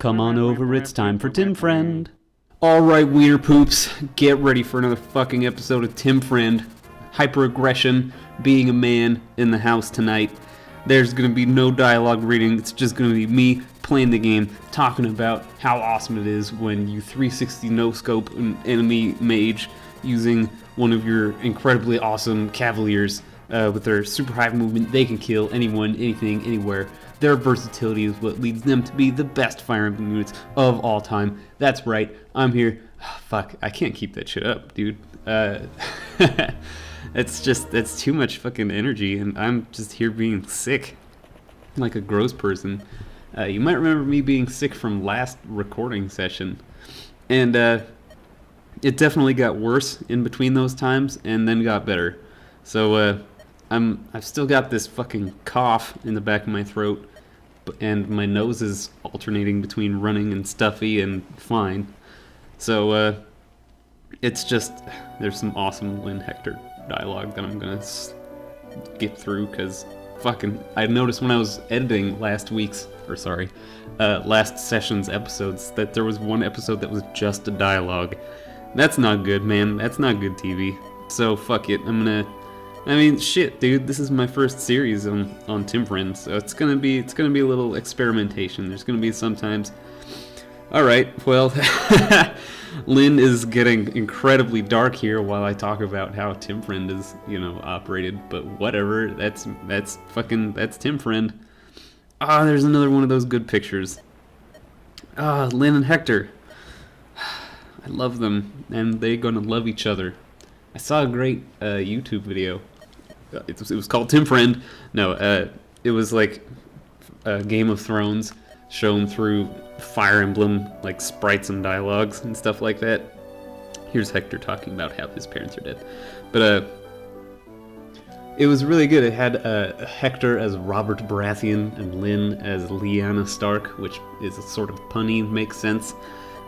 Come on over, it's time for Tim Friend. Alright, Weiner poops, get ready for another fucking episode of Tim Friend. Hyper-aggression, being a man in the house tonight. There's gonna be no dialogue reading, it's just gonna be me playing the game, talking about how awesome it is when you 360 no-scope an enemy mage using one of your incredibly awesome cavaliers. With their super high movement, they can kill anyone, anything, anywhere. Their versatility is what leads them to be the best Fire Emblem units of all time. That's right, I'm here. Oh, fuck, I can't keep that shit up, dude. That's too much fucking energy, and I'm just here being sick. Like a gross person. You might remember me being sick from last recording session. And, it definitely got worse in between those times, and then got better. So, I've still got this fucking cough in the back of my throat, and my nose is alternating between running and stuffy and fine. So, it's just, there's some awesome Lynn Hector dialogue that I'm gonna skip through, because fucking, I noticed when I was editing last session's episodes, that there was one episode that was just a dialogue. That's not good, man. That's not good TV. So, fuck it. Shit, dude, this is my first series on Tim Friend, so it's gonna be a little experimentation. There's gonna be sometimes. Alright, well, Lynn is getting incredibly dark here while I talk about how Tim Friend is, operated, but whatever, that's Tim Friend. Ah, there's another one of those good pictures. Ah, Lynn and Hector. I love them, and they're gonna love each other. I saw a great YouTube video. It was called Tim Friend. No, it was like Game of Thrones shown through Fire Emblem, like sprites and dialogues and stuff like that. Here's Hector talking about how his parents are dead. But it was really good. It had Hector as Robert Baratheon and Lynn as Lyanna Stark, which is sort of punny, makes sense.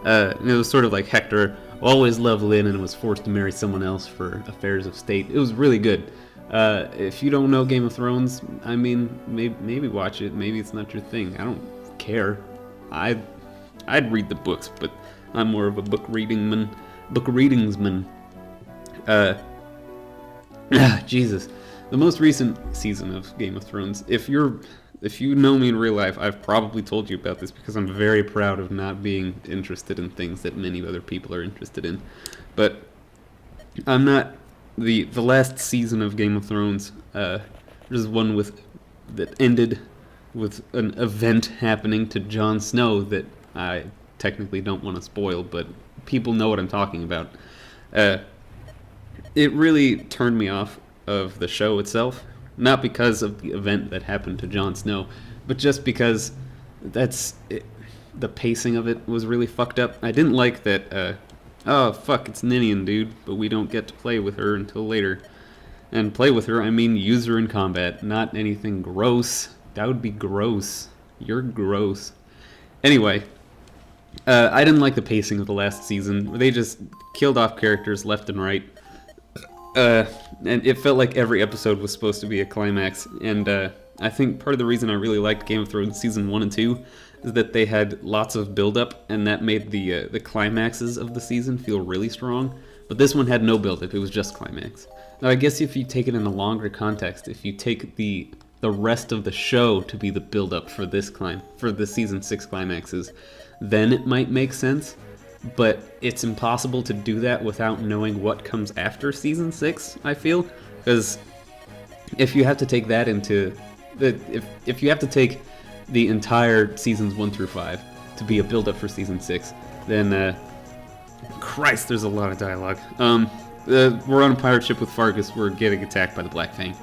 And it was sort of like Hector always loved Lynn and was forced to marry someone else for affairs of state. It was really good. If you don't know Game of Thrones, maybe watch it. Maybe it's not your thing. I don't care. I'd read the books, but I'm more of a book readingsman. Jesus. The most recent season of Game of Thrones, if you know me in real life, I've probably told you about this because I'm very proud of not being interested in things that many other people are interested in. But I'm not. The last season of Game of Thrones, there's one that ended with an event happening to Jon Snow that I technically don't want to spoil, but people know what I'm talking about. It really turned me off of the show itself. Not because of the event that happened to Jon Snow, but just because the pacing of it was really fucked up. I didn't like that, oh fuck, it's Ninian, dude, but we don't get to play with her until later. And play with her, I mean use her in combat, not anything gross. That would be gross. You're gross. Anyway, I didn't like the pacing of the last season. They just killed off characters left and right. And it felt like every episode was supposed to be a climax, and I think part of the reason I really liked Game of Thrones Season 1 and 2 is that they had lots of build-up, and that made the climaxes of the season feel really strong, but this one had no build-up, it was just climax. Now I guess if you take it in a longer context, if you take the rest of the show to be the build-up for the Season 6 climaxes, then it might make sense. But it's impossible to do that without knowing what comes after Season 6, I feel. Because if you have to take that into... If you have to take the entire Seasons 1 through 5 to be a build-up for Season 6, then... Christ, there's a lot of dialogue. We're on a pirate ship with Fargus. We're getting attacked by the Black Fang.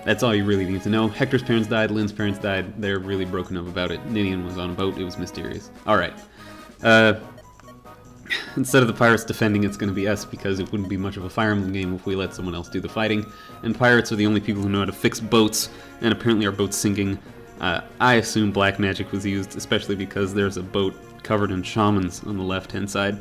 That's all you really need to know. Hector's parents died. Lynn's parents died. They're really broken up about it. Ninian was on a boat. It was mysterious. Alright. Instead of the pirates defending, it's going to be us, because it wouldn't be much of a Fire Emblem game if we let someone else do the fighting. And pirates are the only people who know how to fix boats, and apparently our boat's sinking. I assume black magic was used, especially because there's a boat covered in shamans on the left-hand side.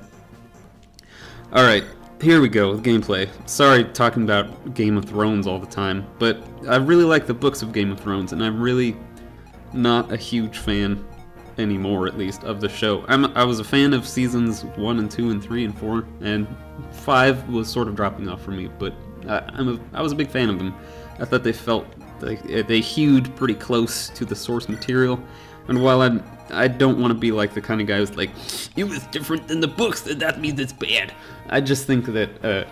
Alright, here we go with gameplay. Sorry talking about Game of Thrones all the time, but I really like the books of Game of Thrones, and I'm really not a huge fan anymore, at least, of the show. I was a fan of seasons 1 and 2 and 3 and 4, and 5 was sort of dropping off for me, but I was a big fan of them. I thought they felt like they hewed pretty close to the source material, and while I don't want to be like the kind of guy who's like, it was different than the books, that means it's bad. I just think that,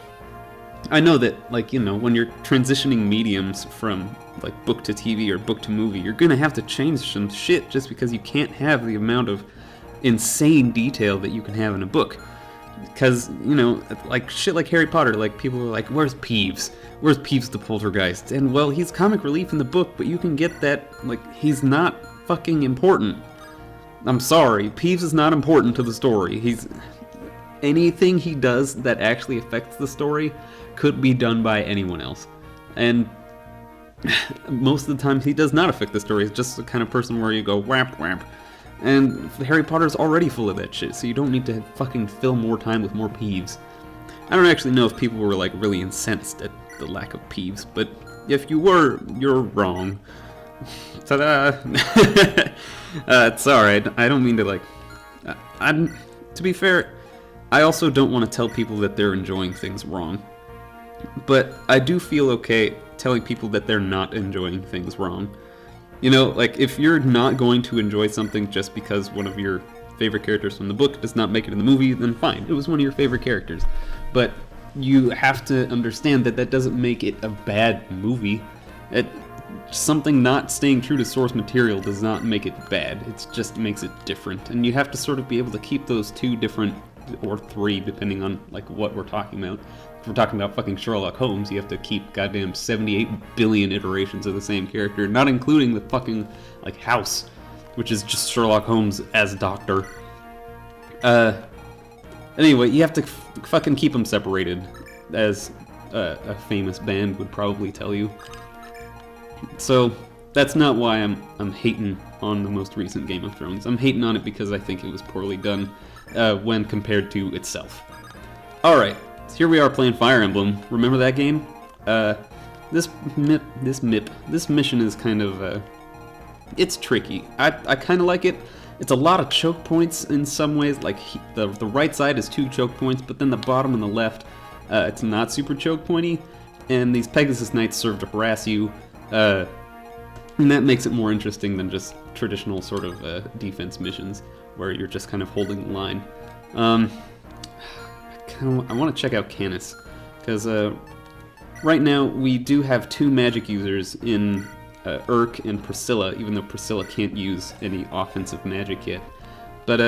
I know that, like, you know, when you're transitioning mediums from, like, book to TV or book to movie, you're gonna have to change some shit just because you can't have the amount of insane detail that you can have in a book. Because, you know, like, shit like Harry Potter, like, people are like, where's Peeves? Where's Peeves the Poltergeist? And, well, he's comic relief in the book, but you can get that, like, he's not fucking important. I'm sorry, Peeves is not important to the story. Anything he does that actually affects the story could be done by anyone else. And most of the time he does not affect the story. He's just the kind of person where you go, whap, whap. And Harry Potter's already full of that shit, so you don't need to fucking fill more time with more Peeves. I don't actually know if people were, like, really incensed at the lack of Peeves, but if you were, you're wrong. Ta-da! It's alright. I don't mean to, like... to be fair, I also don't want to tell people that they're enjoying things wrong. But I do feel okay telling people that they're not enjoying things wrong. You know, like, if you're not going to enjoy something just because one of your favorite characters from the book does not make it in the movie, then fine, it was one of your favorite characters. But you have to understand that that doesn't make it a bad movie. Something not staying true to source material does not make it bad, it just makes it different. And you have to sort of be able to keep those two different, or three, depending on, like, what we're talking about. If we're talking about fucking Sherlock Holmes, you have to keep goddamn 78 billion iterations of the same character, not including the fucking, like, house, which is just Sherlock Holmes as Doctor. Anyway, you have to fucking keep them separated, as a famous band would probably tell you. So, that's not why I'm hating on the most recent Game of Thrones. I'm hating on it because I think it was poorly done when compared to itself. Alright, so here we are playing Fire Emblem. Remember that game? This mission is kind of, it's tricky. I kind of like it. It's a lot of choke points in some ways. Like, the right side is 2 choke points, but then the bottom and the left, it's not super choke pointy. And these Pegasus Knights serve to harass you. And that makes it more interesting than just traditional sort of defense missions where you're just kind of holding the line. I want to check out Canis, because right now we do have 2 magic users in Urk and Priscilla, even though Priscilla can't use any offensive magic yet. But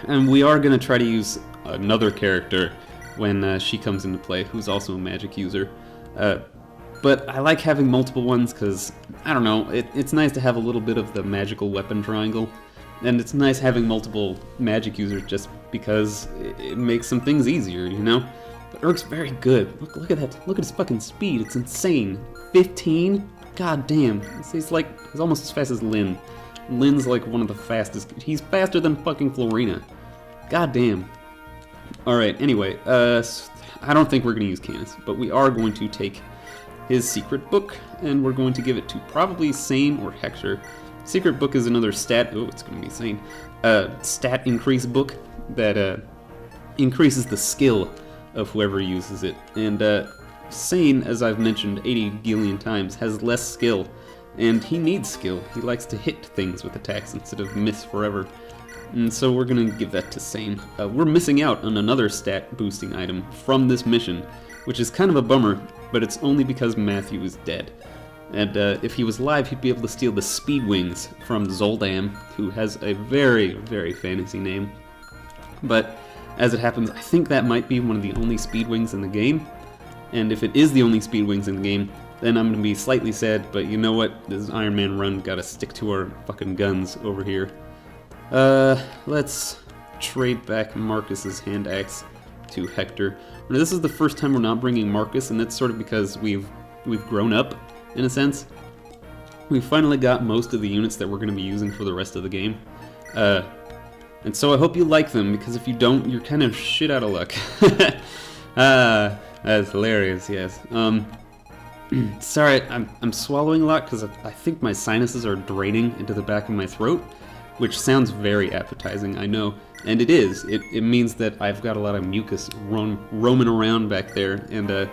and we are going to try to use another character when she comes into play, who's also a magic user. But I like having multiple ones because, I don't know, it's nice to have a little bit of the magical weapon triangle. And it's nice having multiple magic users just because it makes some things easier, you know? But Urk's very good. Look at that. Look at his fucking speed. It's insane. 15? God damn. He's almost as fast as Lyn. Lyn's like one of the fastest. He's faster than fucking Florina. God damn. Alright, anyway, I don't think we're going to use Canis, but we are going to take his secret book, and we're going to give it to probably Sane or Hector. Secret book is another stat, it's going to be Sane, stat increase book that increases the skill of whoever uses it. And Sane, as I've mentioned 80 gillion times, has less skill, and he needs skill. He likes to hit things with attacks instead of miss forever. And so we're going to give that to Sane. We're missing out on another stat boosting item from this mission, which is kind of a bummer, but it's only because Matthew is dead. And if he was alive, he'd be able to steal the Speed Wings from Zoldam, who has a very, very fantasy name. But as it happens, I think that might be one of the only Speed Wings in the game. And if it is the only Speed Wings in the game, then I'm going to be slightly sad, but you know what? This Iron Man run gotta stick to our fucking guns over here. Let's trade back Marcus's hand axe to Hector. Now, this is the first time we're not bringing Marcus, and that's sort of because we've grown up, in a sense. We've finally got most of the units that we're going to be using for the rest of the game. And so I hope you like them, because if you don't, you're kind of shit out of luck. That's hilarious, yes. Sorry, I'm swallowing a lot, because I think my sinuses are draining into the back of my throat. which sounds very appetizing, I know, and it is. It means that I've got a lot of mucus roaming around back there, and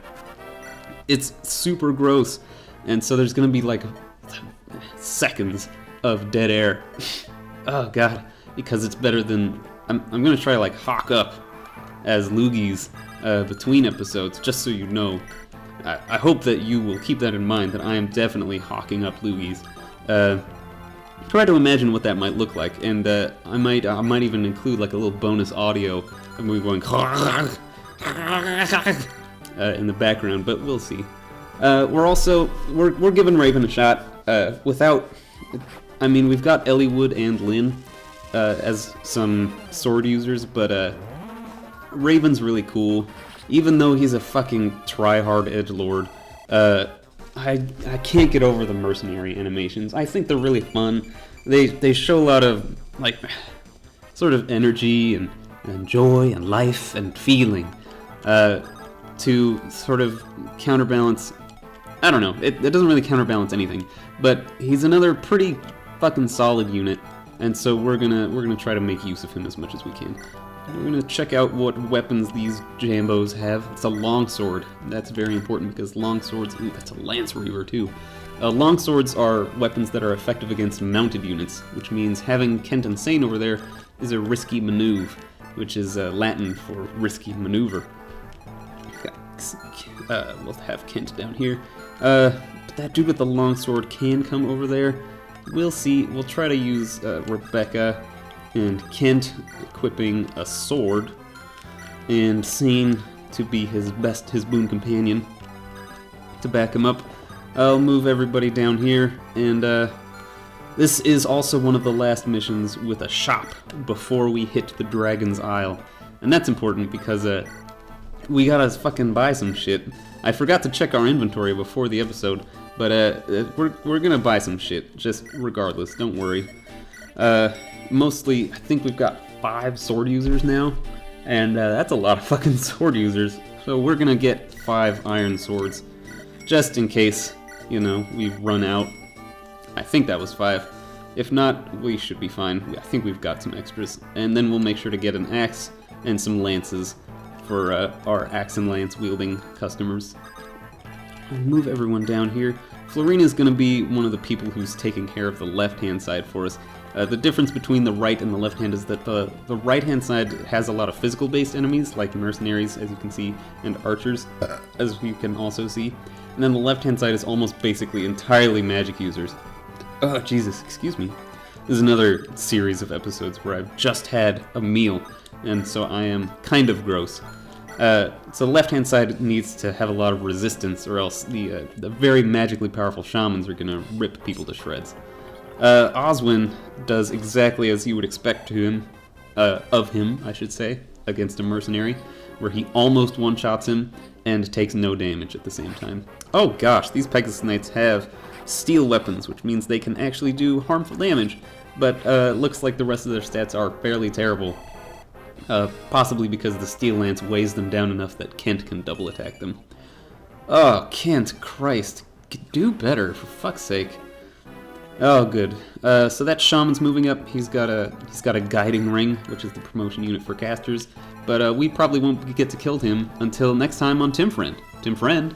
it's super gross, and so there's gonna be like seconds of dead air. Oh god, because it's better than... I'm gonna try like hawk up as loogies between episodes, just so you know. I hope that you will keep that in mind, that I am definitely hawking up loogies. Try to imagine what that might look like, and I might even include like a little bonus audio of me going in the background, but we'll see. We're giving Raven a shot without... I mean, we've got Elliewood and Lynn as some sword users, but Raven's really cool. Even though he's a fucking try-hard edgelord, I can't get over the mercenary animations. I think they're really fun. They show a lot of, like, sort of energy and joy and life and feeling to sort of counterbalance... I don't know, it doesn't really counterbalance anything, but he's another pretty fucking solid unit, and so we're gonna try to make use of him as much as we can. We're gonna check out what weapons these Jambos have. It's a longsword. That's very important because longswords... Ooh, that's a lance reaver too. Longswords are weapons that are effective against mounted units, which means having Kent and Sane over there is a risky maneuver, which is Latin for risky maneuver. We'll have Kent down here. But that dude with the longsword can come over there. We'll see. We'll try to use Rebecca and Kent equipping a sword, and Sane to be his boon companion to back him up. I'll move everybody down here, and this is also one of the last missions with a shop before we hit the Dragon's Isle, and that's important because we gotta fucking buy some shit. I forgot to check our inventory before the episode, but we're gonna buy some shit, just regardless, don't worry. Mostly, I think we've got 5 sword users now, and that's a lot of fucking sword users, so we're gonna get 5 iron swords, just in case, you know, we run out. I think that was 5. If not, we should be fine. I think we've got some extras, and then we'll make sure to get an axe and some lances for our axe and lance wielding customers. I'll move everyone down here. Florina's going to be one of the people who's taking care of the left-hand side for us. The difference between the right and the left hand is that the right-hand side has a lot of physical-based enemies, like mercenaries, as you can see, and archers, as you can also see. And then the left-hand side is almost basically entirely magic users. Oh, Jesus, excuse me. This is another series of episodes where I've just had a meal, and so I am kind of gross. So the left-hand side needs to have a lot of resistance, or else the very magically powerful shamans are going to rip people to shreds. Oswin does exactly as you would expect of him, I should say, against a mercenary, where he almost one-shots him and takes no damage at the same time. Oh gosh, these Pegasus Knights have steel weapons, which means they can actually do harmful damage, but looks like the rest of their stats are fairly terrible. Possibly because the steel lance weighs them down enough that Kent can double attack them. Oh, Kent, Christ, do better, for fuck's sake. Oh, good. So that shaman's moving up. He's got a guiding ring, which is the promotion unit for casters. But we probably won't get to kill him until next time on Tim Friend. Tim Friend.